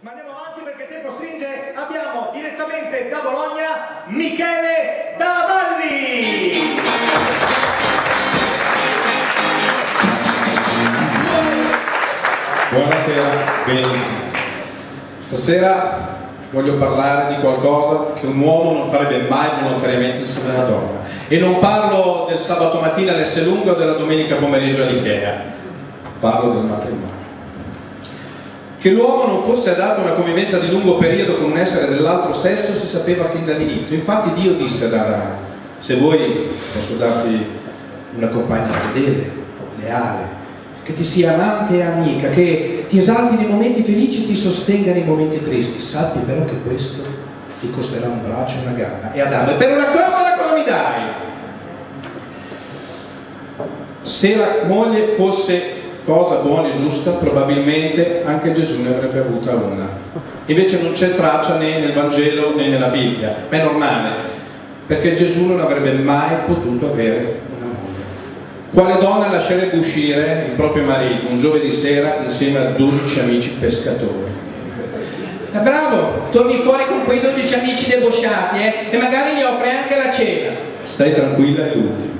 Ma andiamo avanti perché tempo stringe. Abbiamo direttamente da Bologna Michele Davalli. Buonasera, benissimo. Stasera voglio parlare di qualcosa che un uomo non farebbe mai volontariamente insieme a una donna. E non parlo del sabato mattina all'Esselunga o della domenica pomeriggio all'Ikea. Parlo del matrimonio. Che l'uomo non fosse adatto a una convivenza di lungo periodo con un essere dell'altro sesso si sapeva fin dall'inizio. Infatti Dio disse ad Adamo: se vuoi posso darti una compagna fedele, leale, che ti sia amante e amica, che ti esalti nei momenti felici e ti sostenga nei momenti tristi. Sappi però che questo ti costerà un braccio e una gamba. E Adamo: e per una cosa mi dai? Se la moglie fosse cosa buona e giusta, probabilmente anche Gesù ne avrebbe avuta una. Invece non c'è traccia né nel Vangelo né nella Bibbia, ma è normale, perché Gesù non avrebbe mai potuto avere una moglie. Quale donna lascerebbe uscire il proprio marito un giovedì sera insieme a 12 amici pescatori? Bravo, torni fuori con quei 12 amici debosciati e magari gli offri anche la cena. Stai tranquilla, è l'ultima.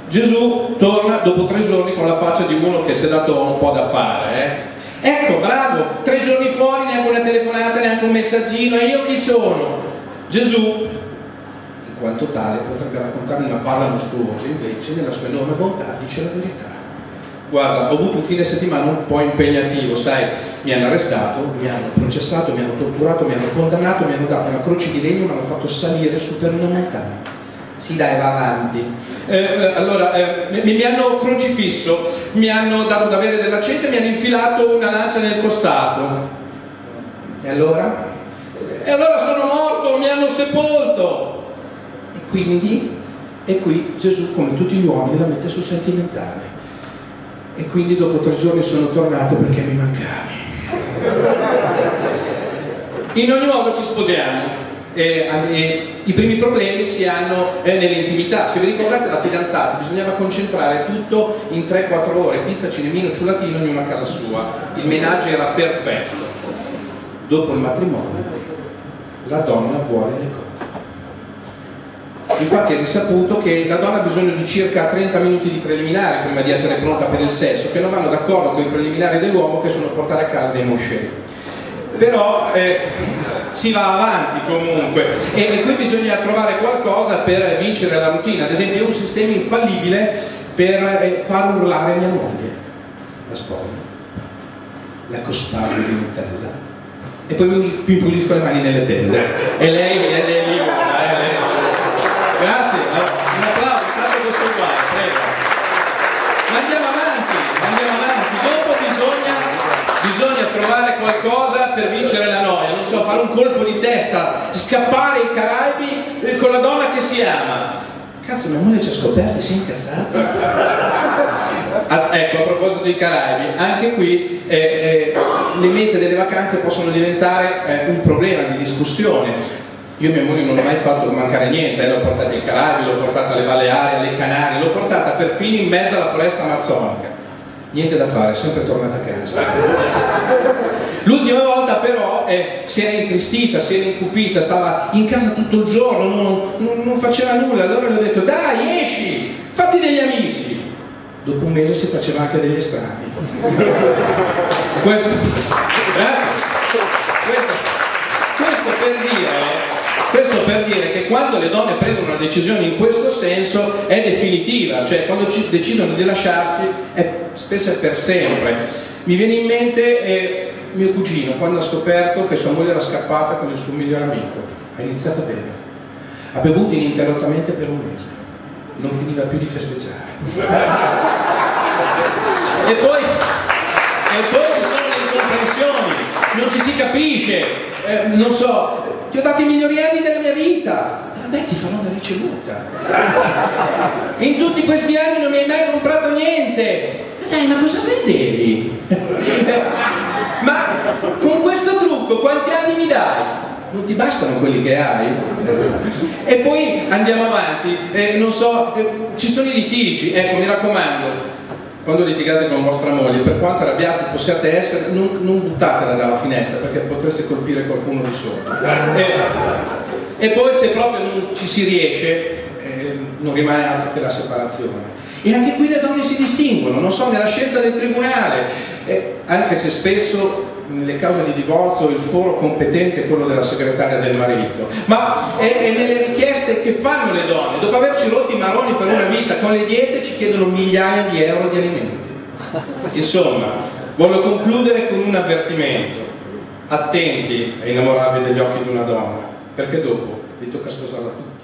Gesù torna dopo 3 giorni con la faccia di uno che si è dato un po' da fare. Ecco, bravo, 3 giorni fuori, neanche una telefonata, neanche un messaggino, e io chi sono? Gesù, in quanto tale, potrebbe raccontarmi una parla mostruosa, invece nella sua enorme bontà dice la verità. Guarda, ho avuto un fine settimana un po' impegnativo, sai, mi hanno arrestato, mi hanno processato, mi hanno torturato, mi hanno condannato, mi hanno dato una croce di legno e mi hanno fatto salire su per una montagna. Sì, dai, va avanti. Mi hanno crocifisso, mi hanno dato da bere dell'aceto e mi hanno infilato una lancia nel costato. E allora? E allora sono morto, mi hanno sepolto. E quindi? E qui Gesù, come tutti gli uomini, la mette sul sentimentale. E quindi dopo 3 giorni sono tornato perché mi mancavi. In ogni modo ci sposiamo. I primi problemi si hanno nell'intimità. Se vi ricordate, da fidanzati bisognava concentrare tutto in 3-4 ore, pizza, cinemino, ciulatino, ognuno a casa sua. Il menage era perfetto. Dopo il matrimonio la donna vuole le cose. Infatti è risaputo che la donna ha bisogno di circa 30 minuti di preliminari prima di essere pronta per il sesso, che non vanno d'accordo con i preliminari dell'uomo, che sono portare a casa dei moscerini. Però si va avanti comunque e qui bisogna trovare qualcosa per vincere la routine. Ad esempio, io ho un sistema infallibile per far urlare mia moglie. La sposo, la cospargo di Nutella e poi mi impulisco le mani nelle tende e lei è lì. Grazie, un applauso, tanto questo qua, prego. Ma andiamo avanti. Dopo bisogna trovare qualcosa per vincere la noia, non so, fare un colpo di testa, scappare ai Caraibi con la donna che si ama. Cazzo, mia moglie ci ha scoperti, si è incazzata. Ecco, a proposito dei Caraibi, anche qui le mete delle vacanze possono diventare un problema di discussione. Io mia moglie non ho mai fatto mancare niente, l'ho portata ai Caraibi, l'ho portata alle Baleari, alle Canarie, l'ho portata perfino in mezzo alla foresta amazzonica. Niente da fare, è sempre tornata a casa. L'ultima volta però si era intristita, si era incupita, stava in casa tutto il giorno, non faceva nulla. Allora le ho detto: dai, esci, fatti degli amici. Dopo un mese si faceva anche degli estranei. Questo per dire che quando le donne prendono una decisione in questo senso è definitiva, cioè quando decidono di lasciarsi spesso è per sempre. Mi viene in mente mio cugino, quando ha scoperto che sua moglie era scappata con il suo migliore amico. Ha iniziato a bere, ha bevuto ininterrottamente per un mese, non finiva più di festeggiare. E poi ci sono le incomprensioni, non ci si capisce, non so, ti ho dato i migliori anni della mia vita, vabbè, ti farò una ricevuta. In tutti questi anni non mi hai mai comprato niente. Dai, ma cosa vendevi? Ma con questo trucco quanti anni mi dai? Non ti bastano quelli che hai? E poi andiamo avanti, non so, ci sono i litigi, ecco, mi raccomando, quando litigate con vostra moglie, per quanto arrabbiati possiate essere, non buttatela dalla finestra, perché potreste colpire qualcuno di sotto. E poi se proprio non ci si riesce, non rimane altro che la separazione. E anche qui le donne si distinguono, non so, nella scelta del tribunale, anche se spesso nelle cause di divorzio il foro competente è quello della segretaria del marito, ma è nelle richieste che fanno le donne. Dopo averci rotto i maroni per una vita con le diete, ci chiedono migliaia di euro di alimenti. Insomma, voglio concludere con un avvertimento: attenti a innamorarvi degli occhi di una donna, perché dopo vi tocca sposarla tutta.